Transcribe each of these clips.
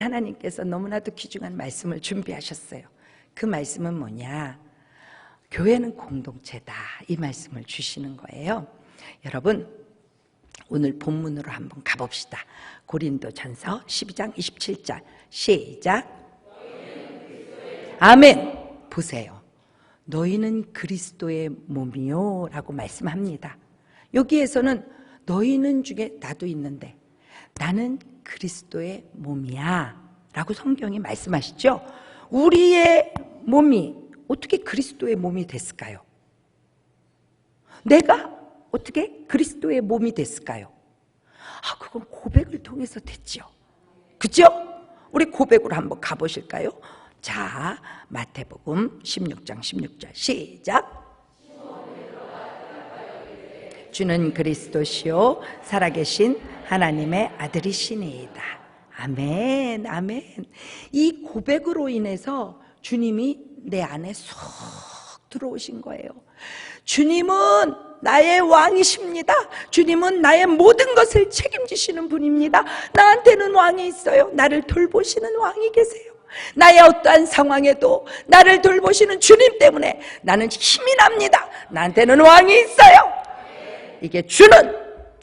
하나님께서 너무나도 귀중한 말씀을 준비하셨어요. 그 말씀은 뭐냐? 교회는 공동체다, 이 말씀을 주시는 거예요. 여러분, 오늘 본문으로 한번 가봅시다. 고린도전서 12장 27절 시작. 아멘. 보세요. 너희는 그리스도의 몸이요 라고 말씀합니다. 여기에서는 너희는 중에 나도 있는데 나는 그리스도의 몸이야 라고 성경이 말씀하시죠. 우리의 몸이 어떻게 그리스도의 몸이 됐을까요? 내가 어떻게 그리스도의 몸이 됐을까요? 그건 고백을 통해서 됐죠. 그죠? 우리 고백으로 한번 가보실까요? 자, 마태복음 16장 16절 시작. 주는 그리스도시요 살아계신 하나님의 아들이시니이다. 아멘, 아멘. 이 고백으로 인해서 주님이 내 안에 쏙 들어오신 거예요. 주님은 나의 왕이십니다. 주님은 나의 모든 것을 책임지시는 분입니다. 나한테는 왕이 있어요. 나를 돌보시는 왕이 계세요. 나의 어떠한 상황에도 나를 돌보시는 주님 때문에 나는 힘이 납니다. 나한테는 왕이 있어요. 이게 주는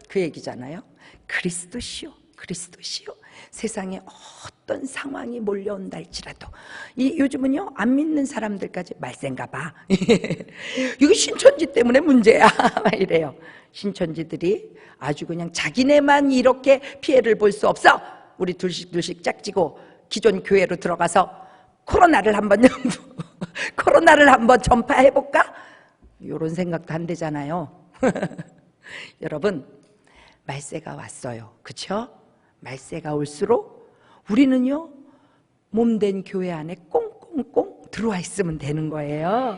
그 얘기잖아요. 그리스도시요, 그리스도시요. 세상에 어떤 상황이 몰려온다 할지라도 요즘은요 안 믿는 사람들까지 말세인가 봐. 이거 신천지 때문에 문제야 이래요. 신천지들이 아주 그냥 자기네만 이렇게 피해를 볼 수 없어. 우리 둘씩 짝지고 기존 교회로 들어가서 코로나를 한번 전파해볼까? 이런 생각도 안 되잖아요. 여러분, 말세가 왔어요. 그렇죠? 말세가 올수록 우리는요 몸된 교회 안에 꽁꽁꽁 들어와 있으면 되는 거예요.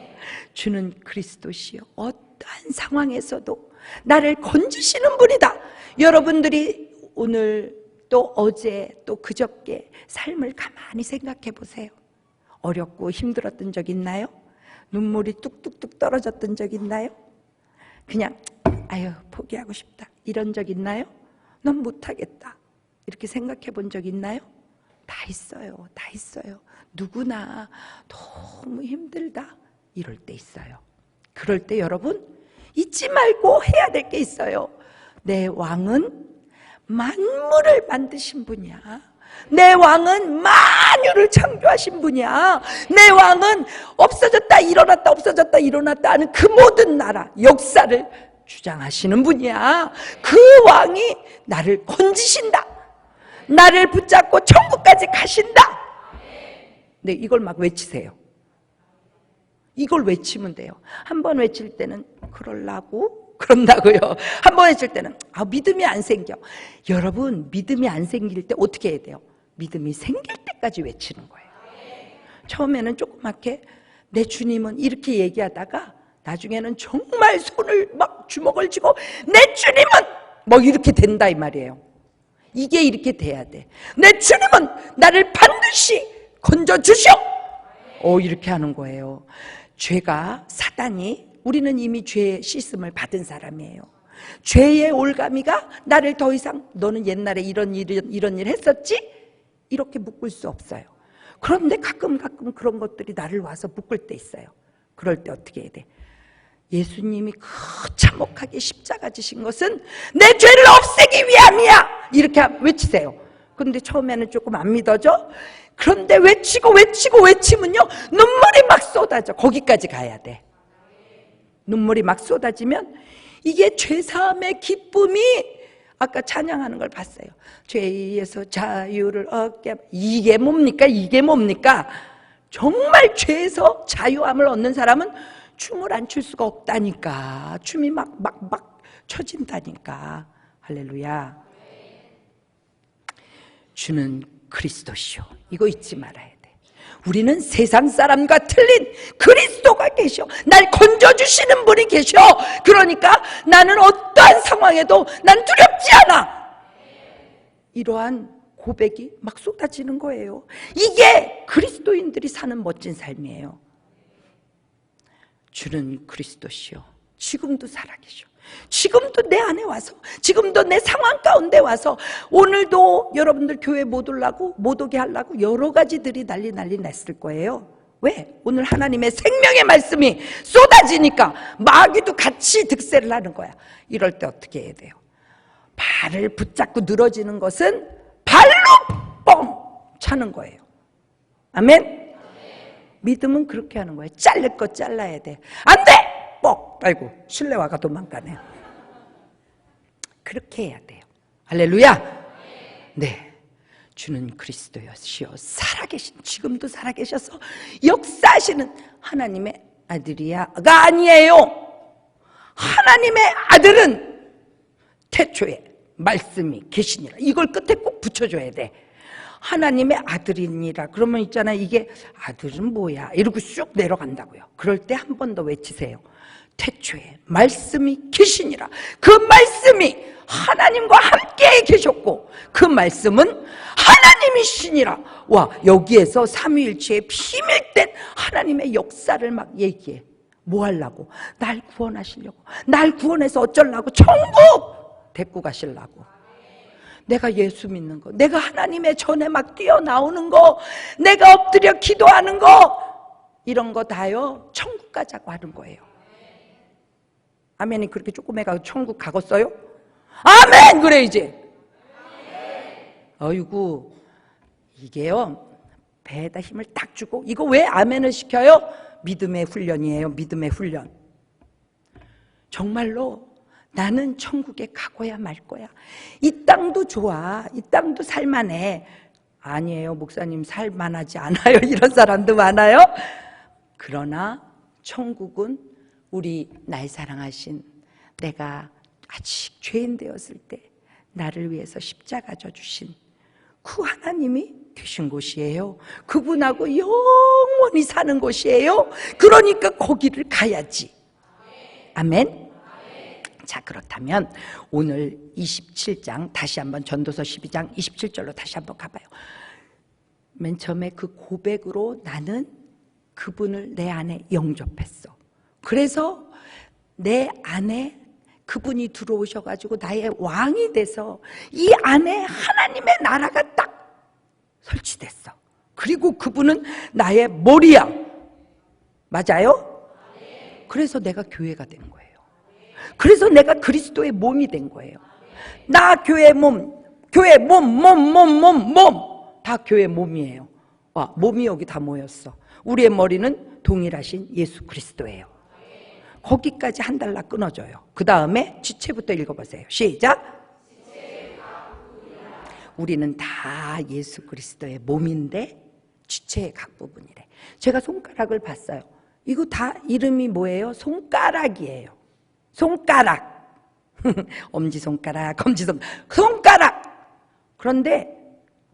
주는 그리스도시요 어떠한 상황에서도 나를 건지시는 분이다. 여러분들이 오늘 또 어제 또 그저께 삶을 가만히 생각해 보세요. 어렵고 힘들었던 적 있나요? 눈물이 뚝뚝뚝 떨어졌던 적 있나요? 그냥 아유 포기하고 싶다 이런 적 있나요? 넌 못하겠다 이렇게 생각해 본 적 있나요? 다 있어요. 다 있어요. 누구나 너무 힘들다 이럴 때 있어요. 그럴 때 여러분 잊지 말고 해야 될 게 있어요. 내 왕은 만물을 만드신 분이야. 내 왕은 만유를 창조하신 분이야. 내 왕은 없어졌다 일어났다 없어졌다 일어났다 하는 그 모든 나라 역사를 주장하시는 분이야. 그 왕이 나를 건지신다. 나를 붙잡고 천국까지 가신다. 네, 이걸 막 외치세요. 이걸 외치면 돼요. 한 번 외칠 때는 그런다고요. 한 번 외칠 때는 믿음이 안 생겨. 여러분, 믿음이 안 생길 때 어떻게 해야 돼요? 믿음이 생길 때까지 외치는 거예요. 처음에는 조그맣게 내 주님은 이렇게 얘기하다가 나중에는 정말 손을 막 주먹을 쥐고 내 주님은 뭐 이렇게 된다 이 말이에요. 이게 이렇게 돼야 돼. 내 주님은 나를 반드시 건져주시오. 이렇게 하는 거예요. 죄가 사단이 우리는 이미 죄의 씻음을 받은 사람이에요. 죄의 올가미가 나를 더 이상 너는 옛날에 이런 일 했었지? 이렇게 묶을 수 없어요. 그런데 가끔 그런 것들이 나를 와서 묶을 때 있어요. 그럴 때 어떻게 해야 돼? 예수님이 그 참혹하게 십자가 지신 것은 내 죄를 없애기 위함이야 이렇게 외치세요. 그런데 처음에는 조금 안 믿어져. 그런데 외치면요 눈물이 막 쏟아져. 거기까지 가야 돼. 눈물이 막 쏟아지면 이게 죄사함의 기쁨이 아까 찬양하는 걸 봤어요. 죄에서 자유를 얻게. 이게 뭡니까? 정말 죄에서 자유함을 얻는 사람은 춤을 안 출 수가 없다니까. 춤이 막 쳐진다니까. 할렐루야. 주는 그리스도시오. 이거 잊지 말아야 돼. 우리는 세상 사람과 틀린 그리스도가 계셔. 날 건져주시는 분이 계셔. 그러니까 나는 어떠한 상황에도 난 두렵지 않아. 이러한 고백이 막 쏟아지는 거예요. 이게 그리스도인들이 사는 멋진 삶이에요. 주는 그리스도시요 지금도 살아계셔. 지금도 내 안에 와서, 지금도 내 상황 가운데 와서, 오늘도 여러분들 교회 못 오게 하려고 여러 가지들이 난리 났을 거예요. 왜? 오늘 하나님의 생명의 말씀이 쏟아지니까 마귀도 같이 득세를 하는 거야. 이럴 때 어떻게 해야 돼요? 발을 붙잡고 늘어지는 것은 발로 뻥 차는 거예요. 아멘? 믿음은 그렇게 하는 거예요. 자를 거 잘라야 돼. 안 돼! 뻑! 아이고, 실내화가 도망가네. 그렇게 해야 돼요. 할렐루야! 네. 주는 그리스도여시오. 살아계신, 지금도 살아계셔서 역사하시는 하나님의 아들이야가 아니에요. 하나님의 아들은 태초에 말씀이 계시니라. 이걸 끝에 꼭 붙여줘야 돼. 하나님의 아들이니라. 그러면 있잖아, 이게 아들은 뭐야? 이러고 쑥 내려간다고요. 그럴 때 한 번 더 외치세요. 태초에 말씀이 계시니라. 그 말씀이 하나님과 함께 계셨고 그 말씀은 하나님이시니라. 와, 여기에서 삼위일체의 비밀된 하나님의 역사를 막 얘기해. 뭐 하려고? 날 구원하시려고, 날 구원해서 어쩌려고? 천국 데리고 가시려고. 내가 예수 믿는 거, 내가 하나님의 전에 막 뛰어나오는 거, 내가 엎드려 기도하는 거, 이런 거 다요 천국 가자고 하는 거예요. 아멘이 그렇게 조금 해가 천국 가겠어요? 아멘! 그래 이제. 어이구, 이게요 배에다 힘을 딱 주고. 이거 왜 아멘을 시켜요? 믿음의 훈련이에요. 믿음의 훈련. 정말로 나는 천국에 가고야 말 거야. 이 땅도 좋아, 이 땅도 살만해. 아니에요, 목사님 살만하지 않아요. 이런 사람도 많아요. 그러나 천국은 우리 날 사랑하신, 내가 아직 죄인 되었을 때 나를 위해서 십자가 져주신 그 하나님이 계신 곳이에요. 그분하고 영원히 사는 곳이에요. 그러니까 거기를 가야지. 아멘. 자, 그렇다면 오늘 27장 다시 한번, 전도서 12장 27절로 다시 한번 가봐요. 맨 처음에 그 고백으로 나는 그분을 내 안에 영접했어. 그래서 내 안에 그분이 들어오셔가지고 나의 왕이 돼서 이 안에 하나님의 나라가 딱 설치됐어. 그리고 그분은 나의 머리야. 맞아요? 그래서 내가 교회가 된 거예요. 그래서 내가 그리스도의 몸이 된 거예요. 나 교회 몸, 교회 몸 다 교회 몸이에요. 와, 몸이 여기 다 모였어. 우리의 머리는 동일하신 예수 그리스도예요. 거기까지 한 달락 끊어져요. 그 다음에 지체부터 읽어보세요. 시작. 우리는 다 예수 그리스도의 몸인데 지체의 각 부분이래. 제가 손가락을 봤어요. 이거 다 이름이 뭐예요? 손가락이에요. 손가락. 엄지손가락, 검지손가락, 손가락. 그런데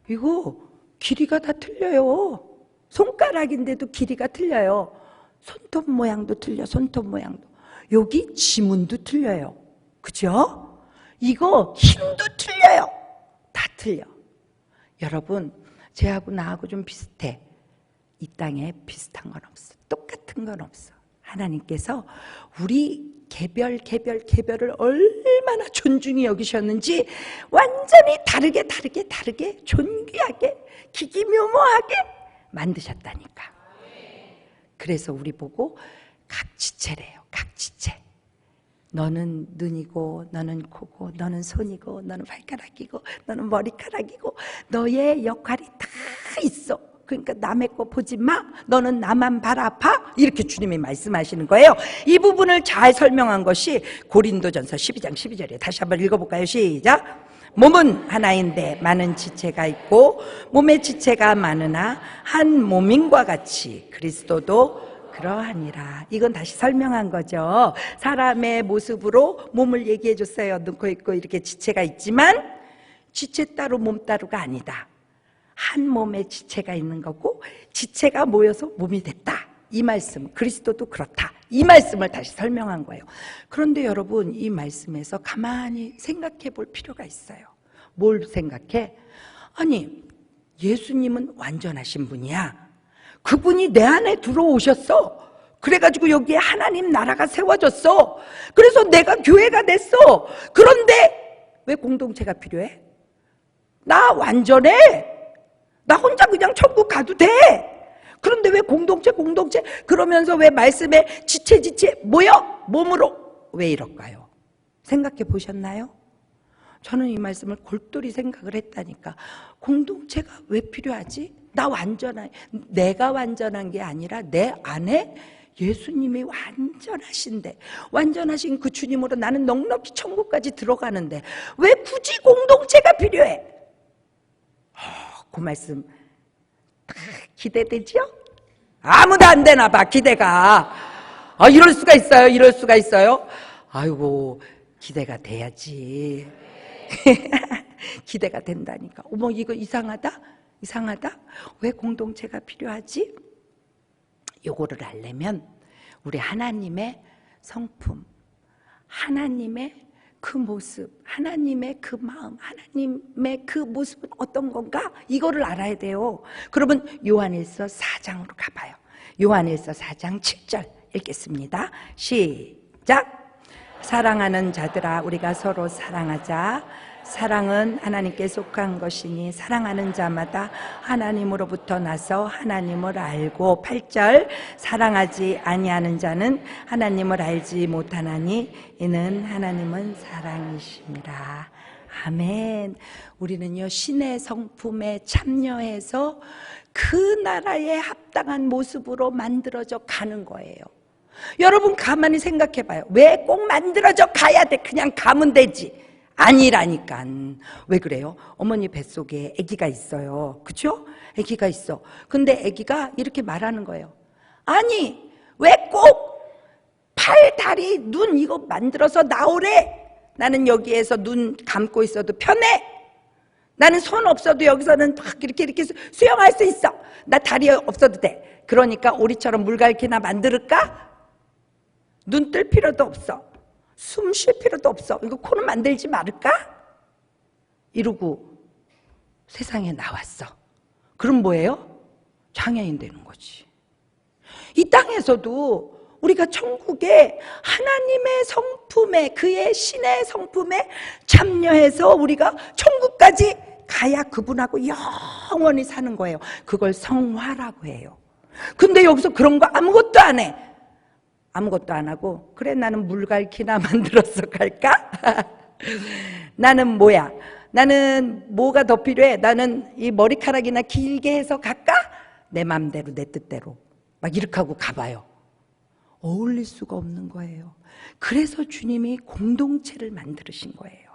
이거 길이가 다 틀려요. 손가락인데도 길이가 틀려요. 손톱 모양도 틀려. 손톱 모양도. 여기 지문도 틀려요. 그죠? 이거 힘도 틀려요. 다 틀려. 여러분, 쟤하고 나하고 좀 비슷해. 이 땅에 비슷한 건 없어. 똑같은 건 없어. 하나님께서 우리 개별을 얼마나 존중히 여기셨는지 완전히 다르게 존귀하게 기기묘모하게 만드셨다니까. 그래서 우리 보고 각 지체래요. 각 지체. 너는 눈이고, 너는 코고, 너는 손이고, 너는 발가락이고, 너는 머리카락이고, 너의 역할이 다 있어. 그러니까 남의 거 보지 마. 너는 나만 바라봐. 이렇게 주님이 말씀하시는 거예요. 이 부분을 잘 설명한 것이 고린도전서 12장 12절이에요. 다시 한번 읽어볼까요? 시작. 몸은 하나인데 많은 지체가 있고 몸의 지체가 많으나 한 몸인과 같이 그리스도도 그러하니라. 이건 다시 설명한 거죠. 사람의 모습으로 몸을 얘기해 줬어요. 눈, 코, 있고 이렇게 지체가 있지만 지체 따로 몸 따로가 아니다. 한 몸에 지체가 있는 거고 지체가 모여서 몸이 됐다. 이 말씀, 그리스도도 그렇다. 이 말씀을 다시 설명한 거예요. 그런데 여러분, 이 말씀에서 가만히 생각해 볼 필요가 있어요. 뭘 생각해? 아니, 예수님은 완전하신 분이야. 그분이 내 안에 들어오셨어. 그래가지고 여기에 하나님 나라가 세워졌어. 그래서 내가 교회가 됐어. 그런데 왜 공동체가 필요해? 나 완전해. 나 혼자 그냥 천국 가도 돼. 그런데 왜 공동체 그러면서 왜 말씀에 지체 모여 몸으로 왜 이럴까요? 생각해 보셨나요? 저는 이 말씀을 골똘히 생각을 했다니까. 공동체가 왜 필요하지? 내가 완전한 게 아니라 내 안에 예수님이 완전하신데, 완전하신 그 주님으로 나는 넉넉히 천국까지 들어가는데 왜 굳이 공동체가 필요해? 그 말씀 기대되지요? 아무도 안 되나 봐, 기대가. 이럴 수가 있어요. 아이고, 기대가 돼야지. 기대가 된다니까. 어머, 이거 이상하다? 왜 공동체가 필요하지? 요거를 알려면 우리 하나님의 성품, 하나님의 그 모습, 하나님의 그 마음, 하나님의 그 모습은 어떤 건가? 이거를 알아야 돼요. 그러면 요한일서 4장으로 가봐요. 요한일서 4장 7절 읽겠습니다. 시작. 사랑하는 자들아, 우리가 서로 사랑하자. 사랑은 하나님께 속한 것이니 사랑하는 자마다 하나님으로부터 나서 하나님을 알고. 8절. 사랑하지 아니하는 자는 하나님을 알지 못하나니 이는 하나님은 사랑이심이라. 아멘. 우리는요, 신의 성품에 참여해서 그 나라에 합당한 모습으로 만들어져 가는 거예요. 여러분 가만히 생각해 봐요. 왜 꼭 만들어져 가야 돼? 그냥 가면 되지. 아니라니까. 왜 그래요? 어머니 뱃속에 아기가 있어요. 그렇죠? 아기가 있어. 근데 아기가 이렇게 말하는 거예요. 아니, 왜 꼭 팔, 다리, 눈 이거 만들어서 나오래? 나는 여기에서 눈 감고 있어도 편해. 나는 손 없어도 여기서는 막 이렇게 수영할 수 있어. 나 다리 없어도 돼. 그러니까 우리처럼 물갈퀴나 만들까? 눈 뜰 필요도 없어. 숨 쉴 필요도 없어. 이거 코는 만들지 말을까? 이러고 세상에 나왔어. 그럼 뭐예요? 장애인 되는 거지. 이 땅에서도 우리가 천국에 하나님의 성품에, 그의 신의 성품에 참여해서 우리가 천국까지 가야 그분하고 영원히 사는 거예요. 그걸 성화라고 해요. 근데 여기서 그런 거 아무것도 안 해. 아무것도 안 하고, 그래 나는 물갈퀴나 만들어서 갈까? 나는 뭐야? 나는 뭐가 더 필요해? 나는 이 머리카락이나 길게 해서 갈까? 내 맘대로, 내 뜻대로 막 이렇게 하고 가봐요. 어울릴 수가 없는 거예요. 그래서 주님이 공동체를 만드신 거예요.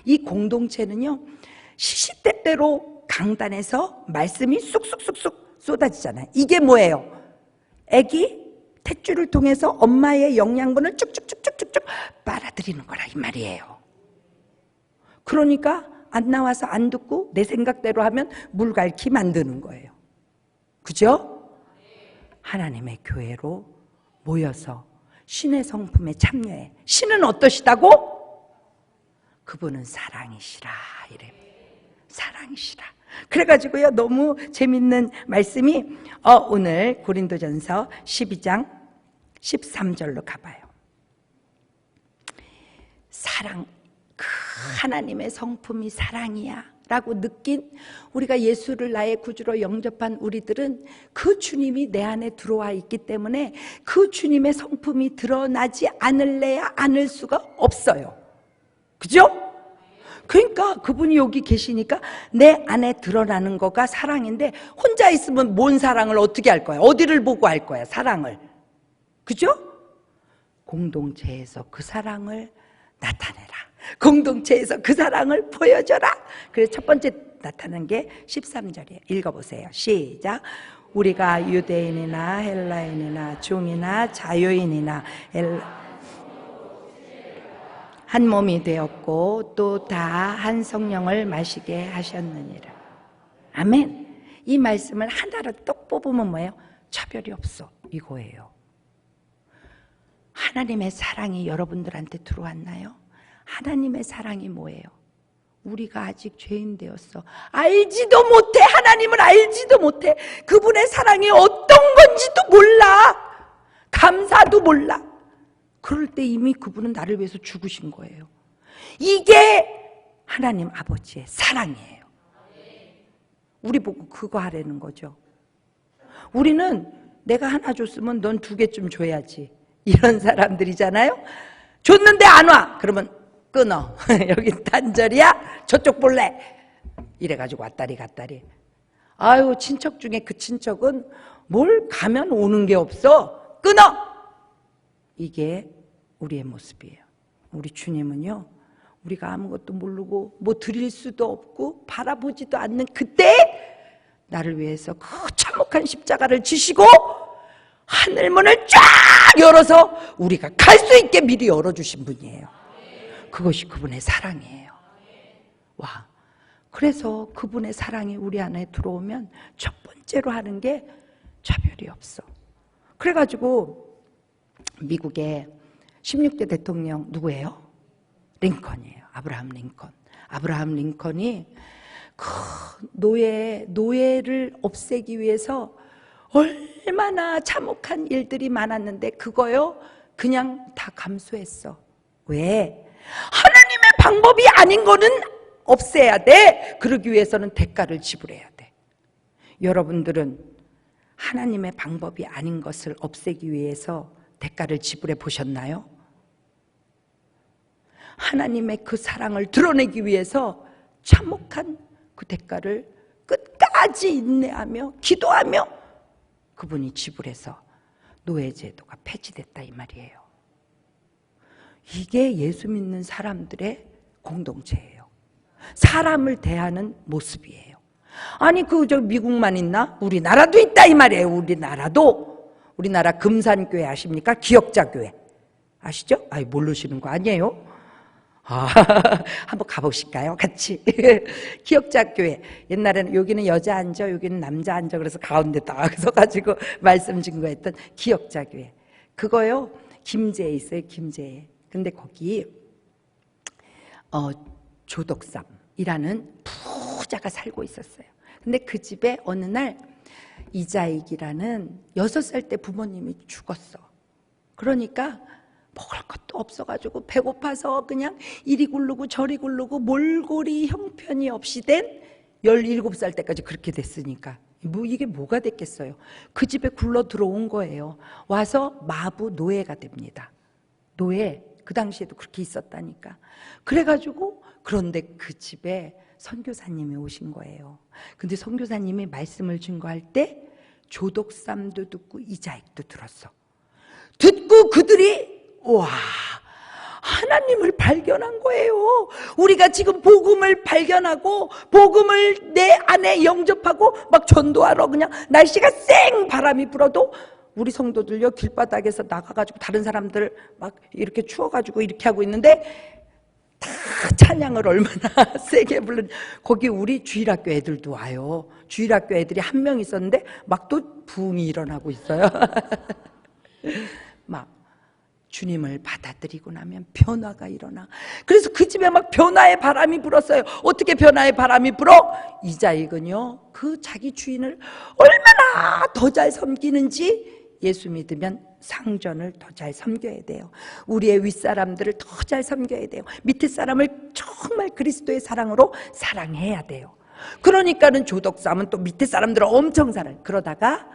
이 공동체는요, 시시때때로 강단에서 말씀이 쑥쑥쑥쑥 쏟아지잖아요. 이게 뭐예요? 애기 탯줄을 통해서 엄마의 영양분을 쭉쭉쭉쭉쭉 빨아들이는 거라 이 말이에요. 그러니까 안 나와서 안 듣고 내 생각대로 하면 물갈퀴 만드는 거예요. 그죠? 하나님의 교회로 모여서 신의 성품에 참여해. 신은 어떠시다고? 그분은 사랑이시라 이래. 사랑이시라. 그래가지고요, 너무 재밌는 말씀이 오늘 고린도전서 12장 13절로 가봐요. 사랑, 그 하나님의 성품이 사랑이야 라고 느낀, 우리가 예수를 나의 구주로 영접한 우리들은 그 주님이 내 안에 들어와 있기 때문에 그 주님의 성품이 드러나지 않을래야 않을 수가 없어요. 그죠? 그러니까 그분이 여기 계시니까 내 안에 드러나는 거가 사랑인데, 혼자 있으면 뭔 사랑을 어떻게 할 거야? 어디를 보고 할 거야, 사랑을? 그죠? 공동체에서 그 사랑을 나타내라. 공동체에서 그 사랑을 보여줘라. 그래서 첫 번째 나타난 게 13절이에요. 읽어보세요. 시작. 우리가 유대인이나 헬라인이나 종이나 자유인이나 한 몸이 되었고 또 다 한 성령을 마시게 하셨느니라. 아멘. 이 말씀을 하나로 똑 뽑으면 뭐예요? 차별이 없어, 이거예요. 하나님의 사랑이 여러분들한테 들어왔나요? 하나님의 사랑이 뭐예요? 우리가 아직 죄인 되었어. 알지도 못해. 하나님을 알지도 못해. 그분의 사랑이 어떤 건지도 몰라. 감사도 몰라. 그럴 때 이미 그분은 나를 위해서 죽으신 거예요. 이게 하나님 아버지의 사랑이에요. 우리 보고 그거 하라는 거죠. 우리는 내가 하나 줬으면 넌 2개쯤 줘야지, 이런 사람들이잖아요. 줬는데 안 와. 그러면 끊어. 여기 단절이야? 저쪽 볼래? 이래가지고 왔다리 갔다리. 아유, 친척 중에 그 친척은 뭘 가면 오는 게 없어. 끊어. 이게 우리의 모습이에요. 우리 주님은요, 우리가 아무것도 모르고 뭐 드릴 수도 없고 바라보지도 않는 그때 나를 위해서 그 참혹한 십자가를 지시고 하늘문을 쫙 열어서 우리가 갈 수 있게 미리 열어주신 분이에요. 그것이 그분의 사랑이에요. 와, 그래서 그분의 사랑이 우리 안에 들어오면 첫 번째로 하는 게 차별이 없어. 그래가지고 미국의 16대 대통령 누구예요? 링컨이에요. 아브라함 링컨. 아브라함 링컨이 그 노예를 없애기 위해서 얼마나 참혹한 일들이 많았는데 그거요 그냥 다 감수했어. 왜? 하나님의 방법이 아닌 거는 없애야 돼. 그러기 위해서는 대가를 지불해야 돼. 여러분들은 하나님의 방법이 아닌 것을 없애기 위해서 대가를 지불해 보셨나요? 하나님의 그 사랑을 드러내기 위해서 참혹한 그 대가를 끝까지 인내하며 기도하며 그분이 지불해서 노예제도가 폐지됐다 이 말이에요. 이게 예수 믿는 사람들의 공동체예요. 사람을 대하는 모습이에요. 아니 저 미국만 있나? 우리나라도 있다 이 말이에요. 우리나라 금산교회 아십니까? 기역자교회 아시죠? 아이 모르시는 거 아니에요? 한번 가보실까요? 같이. 기역자교회. 옛날에는 여기는 여자 앉아, 여기는 남자 앉아. 그래서 가운데 딱 서가지고 말씀 증거했던 기역자교회. 그거요, 김제에 있어요, 김제에. 근데 거기, 조덕삼이라는 부자가 살고 있었어요. 근데 그 집에 어느 날 이자익이라는 6살 때 부모님이 죽었어. 그러니까 먹을 것도 없어가지고 배고파서 그냥 이리 굴르고 저리 굴르고 몰골이 형편이 없이 된 17살 때까지 그렇게 됐으니까 뭐 이게 뭐가 됐겠어요. 그 집에 굴러 들어온 거예요. 와서 마부 노예가 됩니다. 노예, 그 당시에도 그렇게 있었다니까. 그래가지고 그런데 그 집에 선교사님이 오신 거예요. 근데 선교사님이 말씀을 증거할 때 조덕삼도 듣고 이자익도 들었어. 듣고 그들이 와, 하나님을 발견한 거예요. 우리가 지금 복음을 발견하고 복음을 내 안에 영접하고 막 전도하러 그냥 날씨가 쌩 바람이 불어도 우리 성도들요 길바닥에서 나가가지고 다른 사람들 막 이렇게 추워가지고 이렇게 하고 있는데 다 찬양을 얼마나 세게 부르는. 거기 우리 주일학교 애들도 와요. 주일학교 애들이 한 명 있었는데 막 또 부흥이 일어나고 있어요. 막 주님을 받아들이고 나면 변화가 일어나. 그래서 그 집에 막 변화의 바람이 불었어요. 어떻게 변화의 바람이 불어? 이자익은요 그 자기 주인을 얼마나 더 잘 섬기는지 예수 믿으면 상전을 더 잘 섬겨야 돼요. 우리의 윗사람들을 더 잘 섬겨야 돼요. 밑에 사람을 정말 그리스도의 사랑으로 사랑해야 돼요. 그러니까는 조덕삼은 또 밑에 사람들을 엄청 사랑해. 그러다가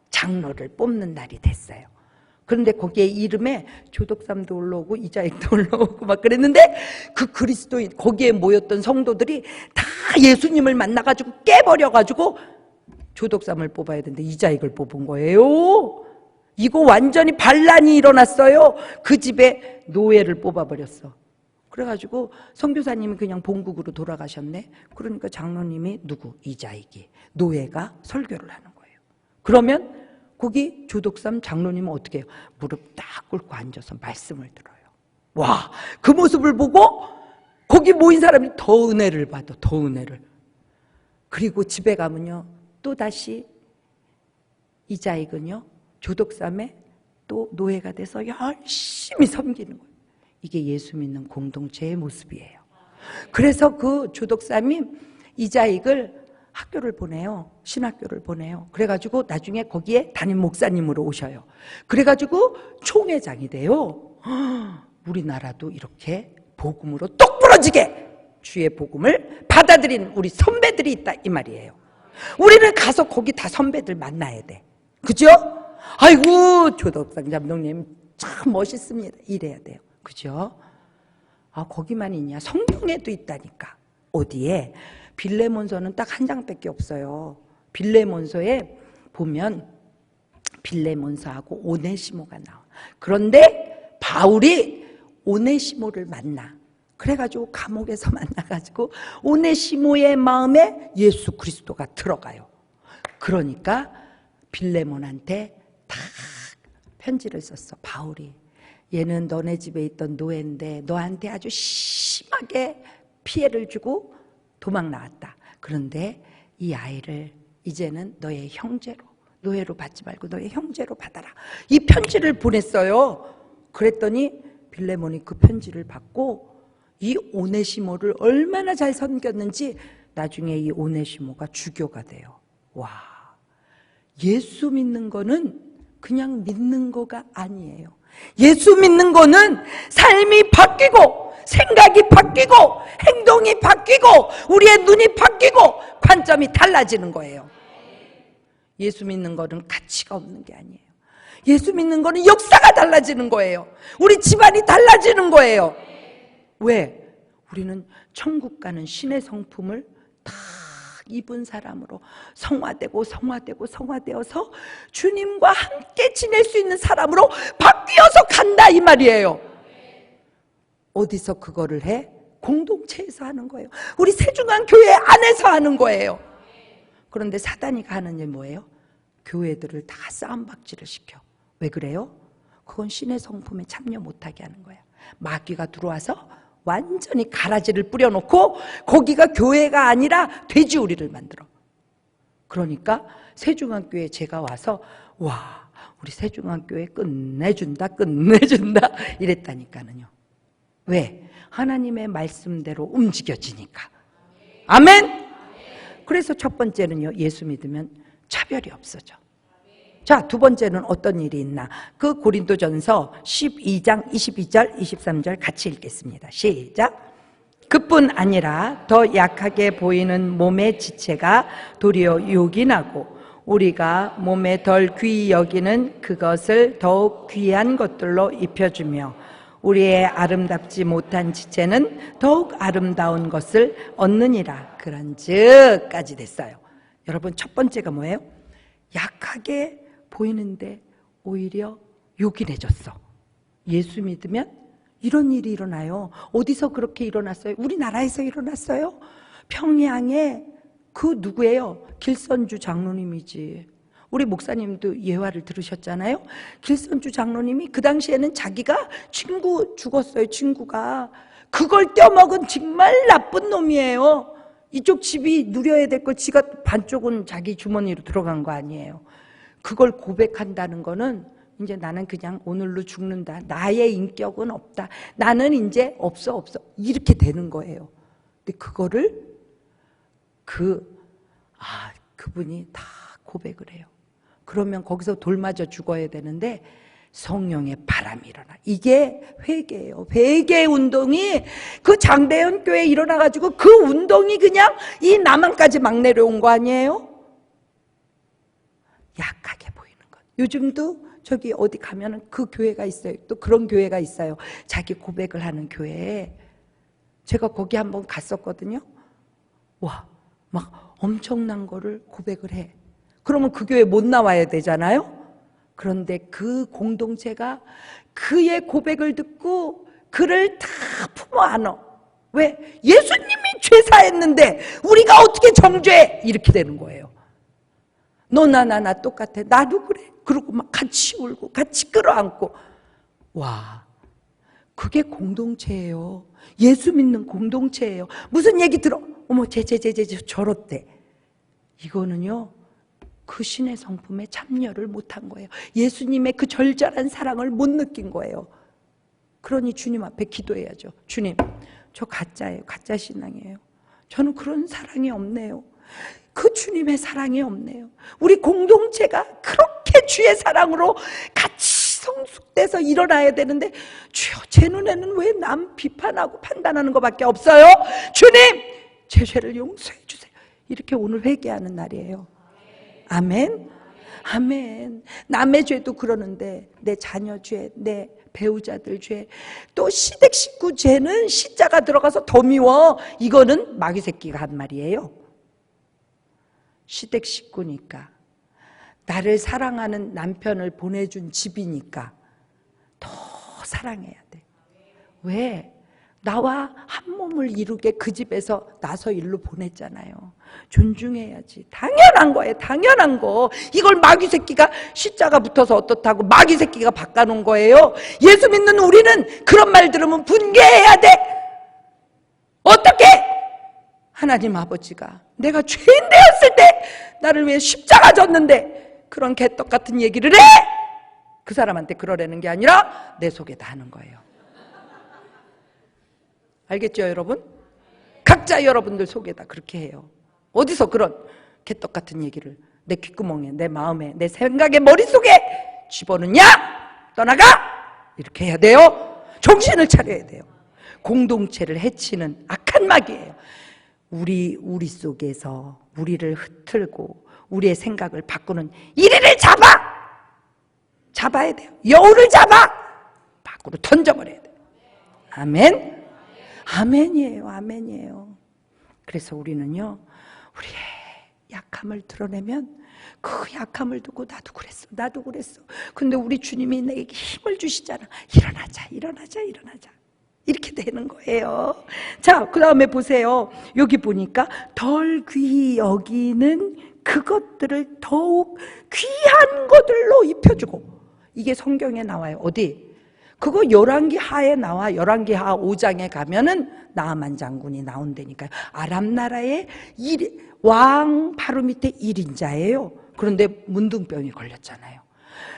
장로를 뽑는 날이 됐어요. 그런데 거기에 이름에 조덕삼도 올라오고 이자익도 올라오고 막 그랬는데 그 그리스도인 거기에 모였던 성도들이 다 예수님을 만나가지고 깨버려가지고 조덕삼을 뽑아야 되는데 이자익을 뽑은 거예요. 이거 완전히 반란이 일어났어요. 그 집에 노예를 뽑아버렸어. 그래가지고 선교사님이 그냥 본국으로 돌아가셨네. 그러니까 장로님이 누구? 이자익이. 노예가 설교를 하는 거예요. 그러면 거기 조덕삼 장로님은 어떻게 해요? 무릎 딱 꿇고 앉아서 말씀을 들어요. 와, 그 모습을 보고 거기 모인 사람이 더 은혜를 받아. 더 은혜를. 그리고 집에 가면요 또다시 이자익은요 조덕삼에 또 노예가 돼서 열심히 섬기는 거예요. 이게 예수 믿는 공동체의 모습이에요. 그래서 그 조덕삼이 이자익을 학교를 보내요. 신학교를 보내요. 그래가지고 나중에 거기에 담임 목사님으로 오셔요. 그래가지고 총회장이 돼요. 우리나라도 이렇게 복음으로 똑 부러지게 주의 복음을 받아들인 우리 선배들이 있다 이 말이에요. 우리는 가서 거기 다 선배들 만나야 돼. 그죠? 아이고 조덕상 감독님 참 멋있습니다. 이래야 돼요. 그죠? 아 거기만 있냐? 성경에도 있다니까. 어디에? 빌레몬서는 딱 한 장밖에 없어요. 빌레몬서에 보면 빌레몬서하고 오네시모가 나와. 그런데 바울이 오네시모를 만나. 그래가지고 감옥에서 만나가지고 오네시모의 마음에 예수 그리스도가 들어가요. 그러니까 빌레몬한테 딱 편지를 썼어. 바울이. 얘는 너네 집에 있던 노예인데 너한테 아주 심하게 피해를 주고 도망 나왔다. 그런데 이 아이를 이제는 너의 형제로, 노예로 받지 말고 너의 형제로 받아라. 이 편지를 보냈어요. 그랬더니 빌레몬이 그 편지를 받고 이 오네시모를 얼마나 잘 섬겼는지 나중에 이 오네시모가 주교가 돼요. 와, 예수 믿는 거는 그냥 믿는 거가 아니에요. 예수 믿는 거는 삶이 바뀌고 생각이 바뀌고 행동이 바뀌고 우리의 눈이 바뀌고 관점이 달라지는 거예요. 예수 믿는 거는 가치가 없는 게 아니에요. 예수 믿는 거는 역사가 달라지는 거예요. 우리 집안이 달라지는 거예요. 왜? 우리는 천국 가는 신의 성품을 다 입은 사람으로 성화되고 성화되고 성화되어서 주님과 함께 지낼 수 있는 사람으로 바뀌어서 간다 이 말이에요. 어디서 그거를 해? 공동체에서 하는 거예요. 우리 세중앙교회 안에서 하는 거예요. 그런데 사단이 하는 일 뭐예요? 교회들을 다 싸움박질을 시켜. 왜 그래요? 그건 신의 성품에 참여 못하게 하는 거야. 마귀가 들어와서 완전히 가라지를 뿌려놓고 거기가 교회가 아니라 돼지우리를 만들어. 그러니까 세중앙교회 제가 와서 와 우리 세중앙교회 끝내준다 이랬다니까는요. 왜? 하나님의 말씀대로 움직여지니까. 아멘. 그래서 첫 번째는요, 예수 믿으면 차별이 없어져. 자, 두 번째는 어떤 일이 있나? 그 고린도전서 12장 22절 23절 같이 읽겠습니다. 시작. 그뿐 아니라 더 약하게 보이는 몸의 지체가 도리어 요긴하고 우리가 몸에 덜 귀히 여기는 그것을 더욱 귀한 것들로 입혀주며 우리의 아름답지 못한 지체는 더욱 아름다운 것을 얻느니라. 그런즉까지 됐어요. 여러분 첫 번째가 뭐예요? 약하게 보이는데 오히려 요긴해졌어. 예수 믿으면 이런 일이 일어나요. 어디서 그렇게 일어났어요? 우리나라에서 일어났어요. 평양에 그 누구예요? 길선주 장로님이지. 우리 목사님도 예화를 들으셨잖아요. 길선주 장로님이 그 당시에는 자기가 친구 죽었어요. 친구가. 그걸 떼어먹은 정말 나쁜 놈이에요. 이쪽 집이 누려야 될 걸 지가 반쪽은 자기 주머니로 들어간 거 아니에요. 그걸 고백한다는 거는 이제 나는 그냥 오늘로 죽는다. 나의 인격은 없다. 나는 이제 없어. 이렇게 되는 거예요. 근데 그거를 그분이 다 고백을 해요. 그러면 거기서 돌 맞아 죽어야 되는데 성령의 바람이 일어나. 이게 회개예요. 회개 운동이 그 장대현 교회에 일어나가지고 그 운동이 그냥 이 남한까지 막 내려온 거 아니에요? 약하게 보이는 것. 요즘도 저기 어디 가면은 그 교회가 있어요. 또 그런 교회가 있어요. 자기 고백을 하는 교회에. 제가 거기 한번 갔었거든요. 와, 막 엄청난 거를 고백을 해. 그러면 그 교회 못 나와야 되잖아요. 그런데 그 공동체가 그의 고백을 듣고 그를 다 품어 안어. 왜? 예수님이 죄사했는데 우리가 어떻게 정죄해? 이렇게 되는 거예요. 너나 나나 똑같아. 나도 그래. 그러고 막 같이 울고 같이 끌어안고. 와, 그게 공동체예요. 예수 믿는 공동체예요. 무슨 얘기 들어? 어머 쟤 저렇대. 이거는요 그 신의 성품에 참여를 못한 거예요. 예수님의 그 절절한 사랑을 못 느낀 거예요. 그러니 주님 앞에 기도해야죠. 주님, 저 가짜예요. 가짜 신앙이에요. 저는 그런 사랑이 없네요. 그 주님의 사랑이 없네요. 우리 공동체가 그렇게 주의 사랑으로 같이 성숙돼서 일어나야 되는데, 주여 제 눈에는 왜 남 비판하고 판단하는 것밖에 없어요? 주님 제 죄를 용서해 주세요. 이렇게 오늘 회개하는 날이에요. 아멘. 아멘. 남의 죄도 그러는데 내 자녀 죄, 내 배우자들 죄, 또 시댁 식구 죄는 시자가 들어가서 더 미워. 이거는 마귀 새끼가 한 말이에요. 시댁 식구니까, 나를 사랑하는 남편을 보내준 집이니까 더 사랑해야 돼. 왜? 나와 한 몸을 이루게 그 집에서 나서 일로 보냈잖아요. 존중해야지. 당연한 거예요. 당연한 거. 이걸 마귀 새끼가 시자가 붙어서 어떻다고 마귀 새끼가 바꿔놓은 거예요. 예수 믿는 우리는 그런 말 들으면 분개해야 돼. 어떻게? 하나님 아버지가 내가 죄인 되었을 때 나를 위해 십자가 졌는데 그런 개떡 같은 얘기를 해? 그 사람한테 그러라는 게 아니라 내 속에다 하는 거예요. 알겠죠 여러분? 각자 여러분들 속에다 그렇게 해요. 어디서 그런 개떡 같은 얘기를 내 귓구멍에, 내 마음에, 내 생각에, 머릿속에 집어넣냐? 떠나가! 이렇게 해야 돼요. 정신을 차려야 돼요. 공동체를 해치는 악한 마귀예요. 우리 속에서 우리를 흩틀고 우리의 생각을 바꾸는 이리를 잡아야 돼요. 여우를 잡아 밖으로 던져버려야 돼요. 아멘. 아멘이에요. 아멘이에요. 그래서 우리는요, 우리의 약함을 드러내면 그 약함을 두고 나도 그랬어. 근데 우리 주님이 내게 힘을 주시잖아. 일어나자. 이렇게 되는 거예요. 자, 그 다음에 보세요. 여기 보니까 덜 귀히 여기는 그것들을 더욱 귀한 것들로 입혀주고. 이게 성경에 나와요. 어디? 그거 열왕기하에 나와. 열왕기하 5장에 가면은 나아만 장군이 나온다니까요. 아람 나라의 왕 바로 밑에 1인자예요. 그런데 문둥병이 걸렸잖아요.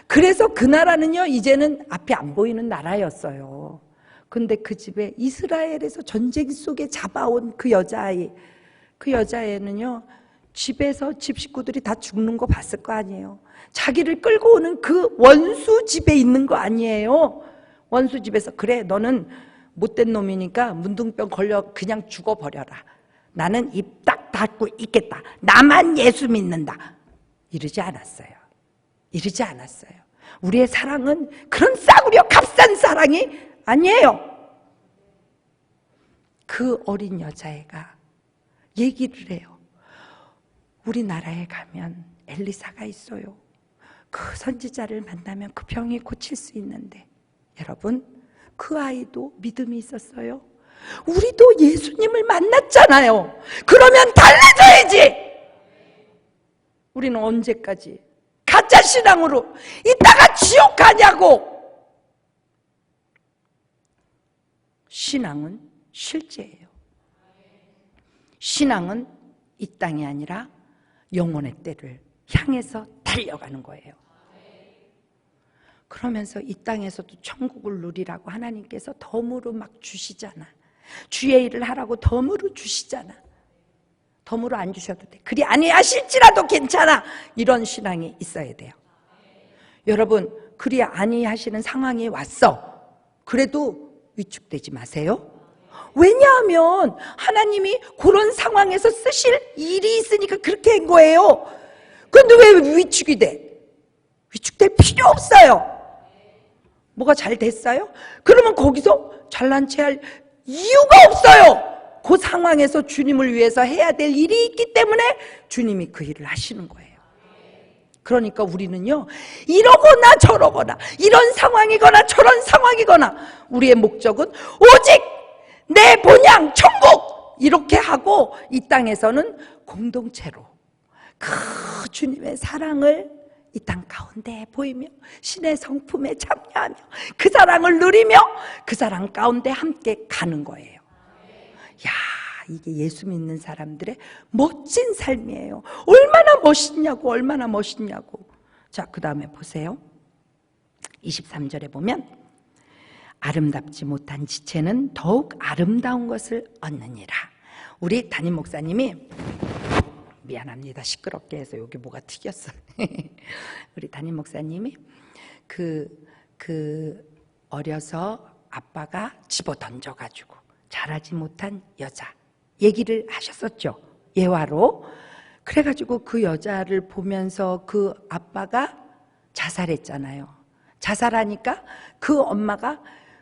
그래서 그 나라는요, 이제는 앞이 안 보이는 나라였어요. 근데 그 집에 이스라엘에서 전쟁 속에 잡아온 그 여자애는요, 집에서 집 식구들이 다 죽는 거 봤을 거 아니에요. 자기를 끌고 오는 그 원수 집에 있는 거 아니에요. 원수 집에서 그래, 너는 못된 놈이니까 문둥병 걸려 그냥 죽어버려라. 나는 입 딱 닫고 있겠다. 나만 예수 믿는다. 이러지 않았어요. 우리의 사랑은 그런 싸구려 값싼 사랑이 아니에요. 그 어린 여자애가 얘기를 해요. 우리나라에 가면 엘리사가 있어요. 그 선지자를 만나면 그 병이 고칠 수 있는데, 여러분, 그 아이도 믿음이 있었어요. 우리도 예수님을 만났잖아요. 그러면 달래줘야지. 우리는 언제까지 가짜 신앙으로 이따가 지옥 가냐고. 신앙은 실제예요. 신앙은 이 땅이 아니라 영혼의 때를 향해서 달려가는 거예요. 그러면서 이 땅에서도 천국을 누리라고 하나님께서 덤으로 막 주시잖아. 주의 일을 하라고 덤으로 주시잖아. 덤으로 안 주셔도 돼. 그리 아니하실지라도 괜찮아. 이런 신앙이 있어야 돼요. 여러분, 그리 아니하시는 상황이 왔어. 그래도 위축되지 마세요. 왜냐하면 하나님이 그런 상황에서 쓰실 일이 있으니까 그렇게 한 거예요. 그런데 왜 위축이 돼? 위축될 필요 없어요. 뭐가 잘 됐어요? 그러면 거기서 잘난 체 할 이유가 없어요. 그 상황에서 주님을 위해서 해야 될 일이 있기 때문에 주님이 그 일을 하시는 거예요. 그러니까 우리는요, 이러거나 저러거나, 이런 상황이거나 저런 상황이거나, 우리의 목적은 오직 내 본향 천국, 이렇게 하고 이 땅에서는 공동체로 그 주님의 사랑을 이 땅 가운데 보이며 신의 성품에 참여하며 그 사랑을 누리며 그 사랑 가운데 함께 가는 거예요. 야, 이게 예수 믿는 사람들의 멋진 삶이에요. 얼마나 멋있냐고. 자, 그 다음에 보세요. 23절에 보면 아름답지 못한 지체는 더욱 아름다운 것을 얻느니라. 우리 담임 목사님이 미안합니다. 시끄럽게 해서 여기 뭐가 튀겼어. 우리 담임 목사님이 어려서 아빠가 집어 던져가지고 자라지 못한 여자 얘기를 하셨었죠. 예화로. 그래가지고 그 여자를 보면서 그 아빠가 자살했잖아요. 자살하니까 그 엄마가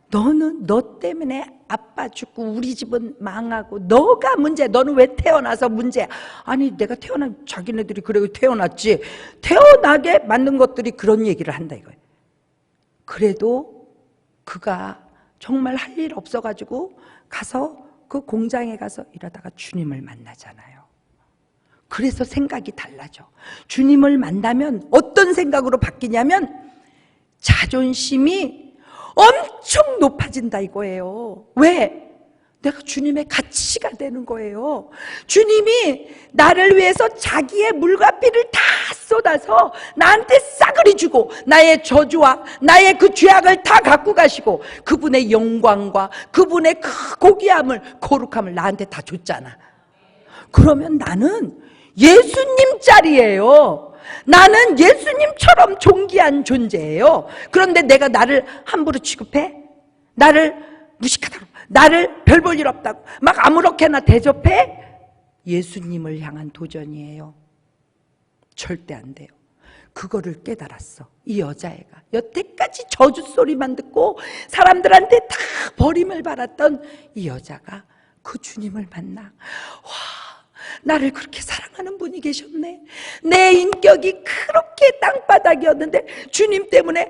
너 때문에 아빠 죽고 우리 집은 망하고 너가 문제, 너는 왜 태어나서 문제야. 아니 내가 자기네들이 그래 태어났지. 태어나게 만든 것들이 그런 얘기를 한다 이거예요. 그래도 그가 정말 할 일 없어가지고 가서 그 공장에 가서 일하다가 주님을 만나잖아요. 그래서 생각이 달라져. 주님을 만나면 어떤 생각으로 바뀌냐면 자존심이 엄청 높아진다 이거예요. 왜? 내가 주님의 가치가 되는 거예요. 주님이 나를 위해서 자기의 물과 피를 다 쏟아서 나한테 싸그리 주고 나의 저주와 나의 그 죄악을 다 갖고 가시고 그분의 영광과 그분의 그 고귀함을 거룩함을 나한테 다 줬잖아. 그러면 나는 예수님 짤이에요. 나는 예수님처럼 존귀한 존재예요. 그런데 내가 나를 함부로 취급해? 나를 무식하다고, 나를 별 볼 일 없다고 막 아무렇게나 대접해? 예수님을 향한 도전이에요. 절대 안 돼요. 그거를 깨달았어. 이 여자애가 여태까지 저주 소리만 듣고 사람들한테 다 버림을 받았던 이 여자가 그 주님을 만나. 와, 나를 그렇게 사랑하는 분이 계셨네. 내 인격이 그렇게 땅바닥이었는데 주님 때문에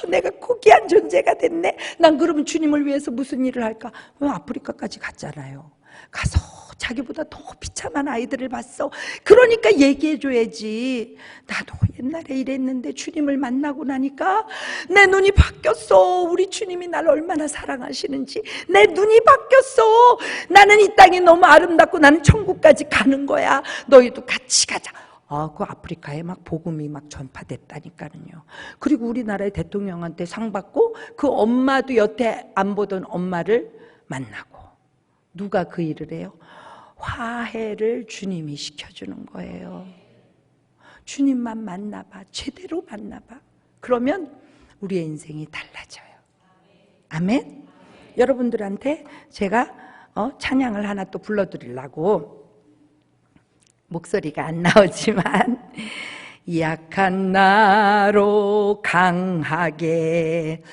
내가 고귀한 존재가 됐네. 난 그러면 주님을 위해서 무슨 일을 할까? 아프리카까지 갔잖아요. 가서 자기보다 더 비참한 아이들을 봤어. 그러니까 얘기해줘야지. 나도 옛날에 이랬는데 주님을 만나고 나니까 내 눈이 바뀌었어. 우리 주님이 나를 얼마나 사랑하시는지 내 눈이 바뀌었어. 나는 이 땅이 너무 아름답고 나는 천국까지 가는 거야. 너희도 같이 가자. 그 아프리카에 막 복음이 막 전파됐다니까는요. 그리고 우리나라의 대통령한테 상 받고 그 엄마도 여태 안 보던 엄마를 만나고. 누가 그 일을 해요? 화해를 주님이 시켜주는 거예요. 주님만 만나봐. 제대로 만나봐. 그러면 우리의 인생이 달라져요. 아멘? 여러분들한테 제가 찬양을 하나 또 불러드리려고 목소리가 안 나오지만 약한 나로 강하게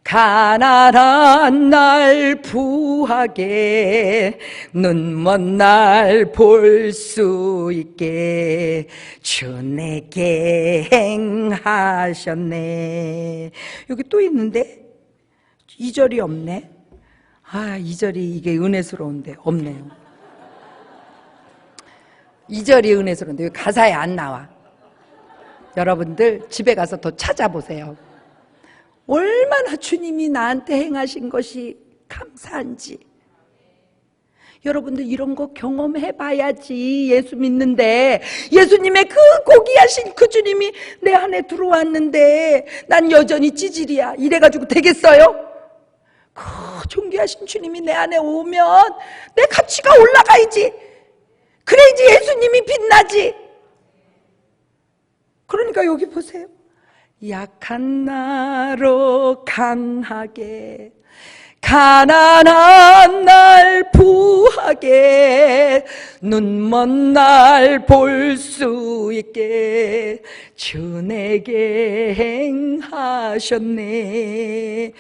가난한 날 부하게 눈먼 날 볼 수 있게 주 내게 행하셨네. 여기 또 있는데 2절이 없네. 2절이 이게 은혜스러운데 없네요. 2절이 은혜스러운데 여기 가사에 안 나와. 여러분들 집에 가서 더 찾아보세요. 얼마나 주님이 나한테 행하신 것이 감사한지. 여러분들 이런 거 경험해 봐야지. 예수 믿는데 예수님의 그 고귀하신 그 주님이 내 안에 들어왔는데 난 여전히 찌질이야 이래가지고 되겠어요? 그 존귀하신 주님이 내 안에 오면 내 가치가 올라가야지. 그래야지 예수님이 빛나지. 그러니까 여기 보세요. 약한 나로 강하게 가난한 날 부하게 눈먼 날 볼 수 있게 주 내게 행하셨네.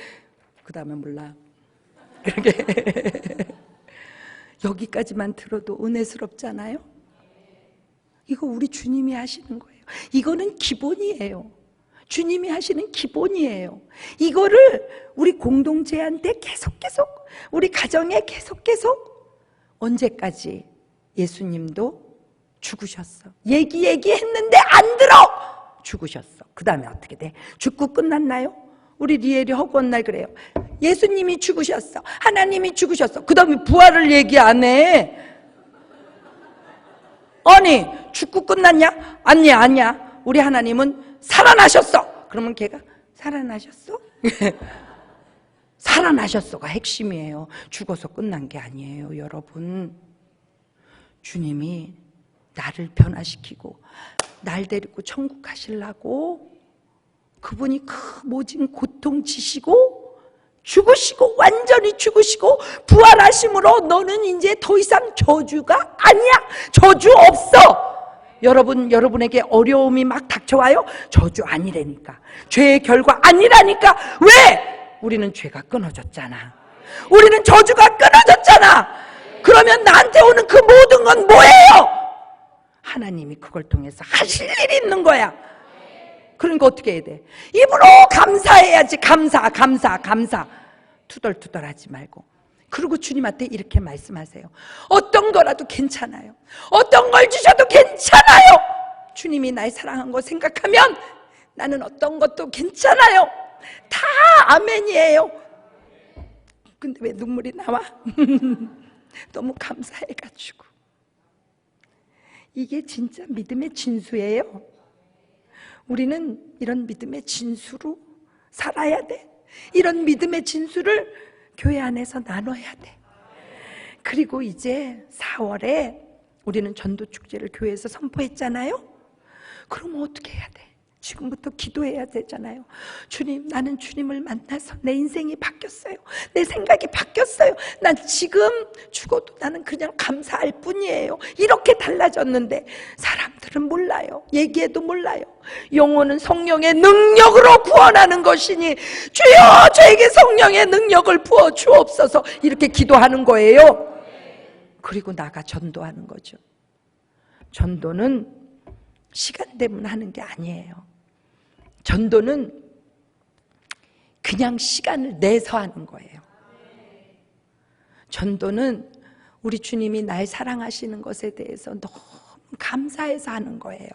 그 다음에 몰라. 그렇게 여기까지만 들어도 은혜스럽잖아요. 이거 우리 주님이 하시는 거예요. 이거는 기본이에요. 주님이 하시는 기본이에요. 이거를 우리 공동체한테 계속 우리 가정에 계속 언제까지? 예수님도 죽으셨어. 얘기했는데 안 들어. 죽으셨어. 그 다음에 어떻게 돼? 죽고 끝났나요? 우리 리엘이 허구한 날 그래요. 예수님이 죽으셨어. 하나님이 죽으셨어. 그 다음에 부활을 얘기 안 해. 아니 죽고 끝났냐? 아니야. 우리 하나님은 살아나셨어. 그러면 걔가 살아나셨어? 살아나셨어가 핵심이에요. 죽어서 끝난 게 아니에요. 여러분, 주님이 나를 변화시키고 날 데리고 천국 가시려고 그분이 그 모진 고통 지시고 죽으시고 완전히 죽으시고 부활하심으로 너는 이제 더 이상 저주가 아니야. 저주 없어. 여러분에게 어려움이 막 닥쳐와요. 저주 아니라니까. 죄의 결과 아니라니까. 왜? 우리는 죄가 끊어졌잖아. 우리는 저주가 끊어졌잖아. 그러면 나한테 오는 그 모든 건 뭐예요? 하나님이 그걸 통해서 하실 일이 있는 거야. 그러니까 어떻게 해야 돼? 입으로 감사해야지. 감사. 투덜투덜하지 말고. 그리고 주님한테 이렇게 말씀하세요. 어떤 거라도 괜찮아요. 어떤 걸 주셔도 괜찮아요. 주님이 날 사랑한 거 생각하면 나는 어떤 것도 괜찮아요. 다 아멘이에요. 근데 왜 눈물이 나와? 너무 감사해가지고. 이게 진짜 믿음의 진수예요. 우리는 이런 믿음의 진수로 살아야 돼. 이런 믿음의 진수를 교회 안에서 나눠야 돼. 그리고 이제 4월에 우리는 전도축제를 교회에서 선포했잖아요. 그럼 어떻게 해야 돼? 지금부터 기도해야 되잖아요. 주님, 나는 주님을 만나서 내 인생이 바뀌었어요. 내 생각이 바뀌었어요. 난 지금 죽어도 나는 그냥 감사할 뿐이에요. 이렇게 달라졌는데 사람들은 몰라요. 얘기해도 몰라요. 영혼은 성령의 능력으로 구원하는 것이니 주여 저에게 성령의 능력을 부어 주옵소서. 이렇게 기도하는 거예요. 그리고 나가 전도하는 거죠. 전도는 시간 때문에 하는 게 아니에요. 전도는 그냥 시간을 내서 하는 거예요. 전도는 우리 주님이 날 사랑하시는 것에 대해서 너무 감사해서 하는 거예요.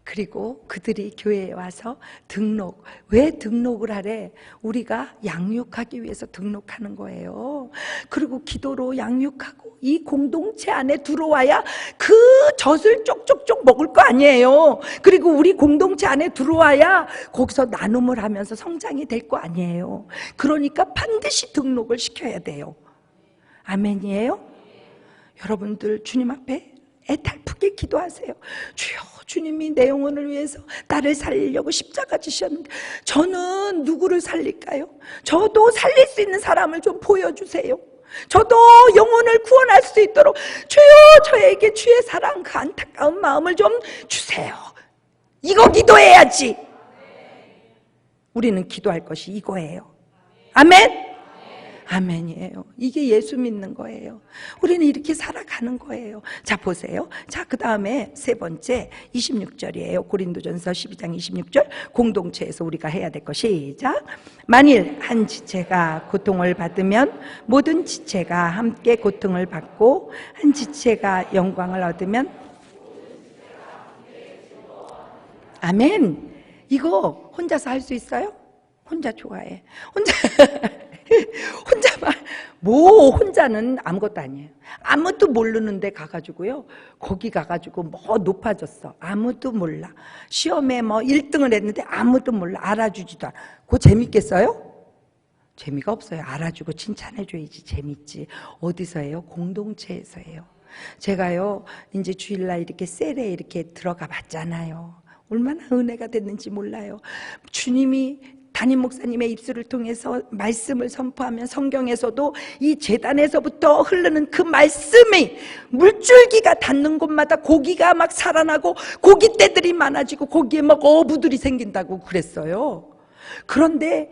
그리고 그들이 교회에 와서 등록. 왜 등록을 하래? 우리가 양육하기 위해서 등록하는 거예요. 그리고 기도로 양육하고 이 공동체 안에 들어와야 그 젖을 쪽쪽쪽 먹을 거 아니에요. 그리고 우리 공동체 안에 들어와야 거기서 나눔을 하면서 성장이 될 거 아니에요. 그러니까 반드시 등록을 시켜야 돼요. 아멘이에요? 여러분들 주님 앞에 애탈프게 기도하세요. 주여, 주님이 내 영혼을 위해서 나를 살리려고 십자가 지셨는데 저는 누구를 살릴까요? 저도 살릴 수 있는 사람을 좀 보여주세요. 저도 영혼을 구원할 수 있도록 주여, 저에게 주의 사랑, 그 안타까운 마음을 좀 주세요. 이거 기도해야지. 우리는 기도할 것이 이거예요. 아멘? 아멘이에요. 이게 예수 믿는 거예요. 우리는 이렇게 살아가는 거예요. 자, 보세요. 자, 그 다음에 세 번째 26절이에요. 고린도전서 12장 26절. 공동체에서 우리가 해야 될 거. 시작. 만일 한 지체가 고통을 받으면 모든 지체가 함께 고통을 받고 한 지체가 영광을 얻으면 아멘. 이거 혼자서 할 수 있어요? 혼자 좋아해. 혼자만, 혼자는 아무것도 아니에요. 아무도 모르는데 가가지고요. 거기 가가지고 높아졌어. 아무도 몰라. 시험에 1등을 했는데 아무도 몰라. 알아주지도 않아. 그거 재밌겠어요? 재미가 없어요. 알아주고 칭찬해줘야지 재밌지. 어디서 해요? 공동체에서 해요. 제가요, 이제 주일날 이렇게 셀에 이렇게 들어가 봤잖아요. 얼마나 은혜가 됐는지 몰라요. 주님이 담임 목사님의 입술을 통해서 말씀을 선포하면 성경에서도 이 제단에서부터 흐르는 그 말씀이 물줄기가 닿는 곳마다 고기가 막 살아나고 고기떼들이 많아지고 거기에 막 어부들이 생긴다고 그랬어요. 그런데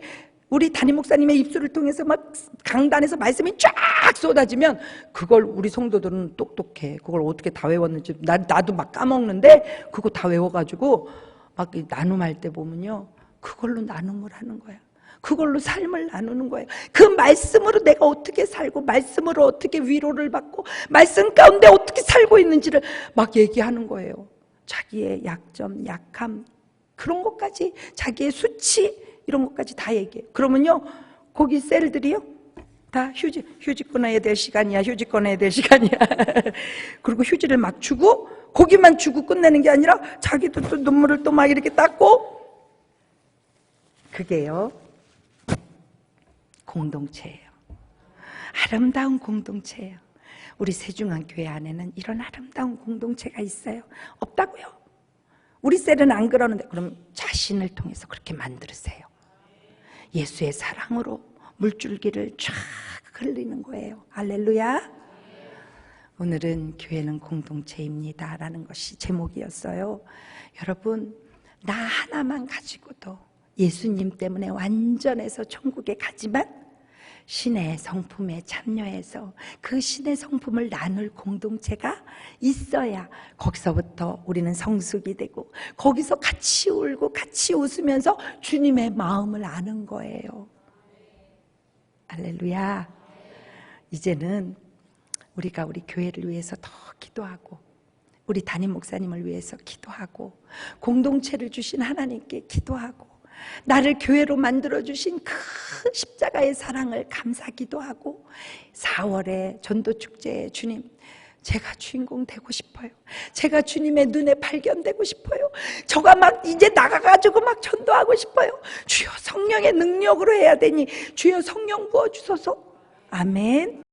우리 담임 목사님의 입술을 통해서 막 강단에서 말씀이 쫙 쏟아지면 그걸 우리 성도들은 똑똑해. 그걸 어떻게 다 외웠는지 나도 막 까먹는데 그거 다 외워가지고 막 나눔할 때 보면요, 그걸로 나눔을 하는 거야. 그걸로 삶을 나누는 거예요. 그 말씀으로 내가 어떻게 살고 말씀으로 어떻게 위로를 받고 말씀 가운데 어떻게 살고 있는지를 막 얘기하는 거예요. 자기의 약점, 약함, 그런 것까지, 자기의 수치 이런 것까지 다 얘기해요. 그러면요, 거기 셀들이요, 다 휴지 꺼내야 될 시간이야. 휴지 꺼내야 될 시간이야. 그리고 휴지를 막 주고 고기만 주고 끝내는 게 아니라 자기도 또 눈물을 또 막 이렇게 닦고. 그게요, 공동체예요. 아름다운 공동체예요. 우리 세중앙교회 안에는 이런 아름다운 공동체가 있어요? 없다고요? 우리 셀은 안 그러는데 그럼 자신을 통해서 그렇게 만들으세요. 예수의 사랑으로 물줄기를 쫙 흘리는 거예요. 할렐루야. 오늘은 교회는 공동체입니다 라는 것이 제목이었어요. 여러분, 나 하나만 가지고도 예수님 때문에 완전해서 천국에 가지만 신의 성품에 참여해서 그 신의 성품을 나눌 공동체가 있어야 거기서부터 우리는 성숙이 되고 거기서 같이 울고 같이 웃으면서 주님의 마음을 아는 거예요. 할렐루야. 이제는 우리가 우리 교회를 위해서 더 기도하고 우리 담임 목사님을 위해서 기도하고 공동체를 주신 하나님께 기도하고 나를 교회로 만들어주신 그 십자가의 사랑을 감사 기도하고 4월에 전도축제에 주님 제가 주인공 되고 싶어요. 제가 주님의 눈에 발견되고 싶어요. 저가 막 이제 나가가지고 막 전도하고 싶어요. 주여 성령의 능력으로 해야 되니 주여 성령 부어주소서. 아멘.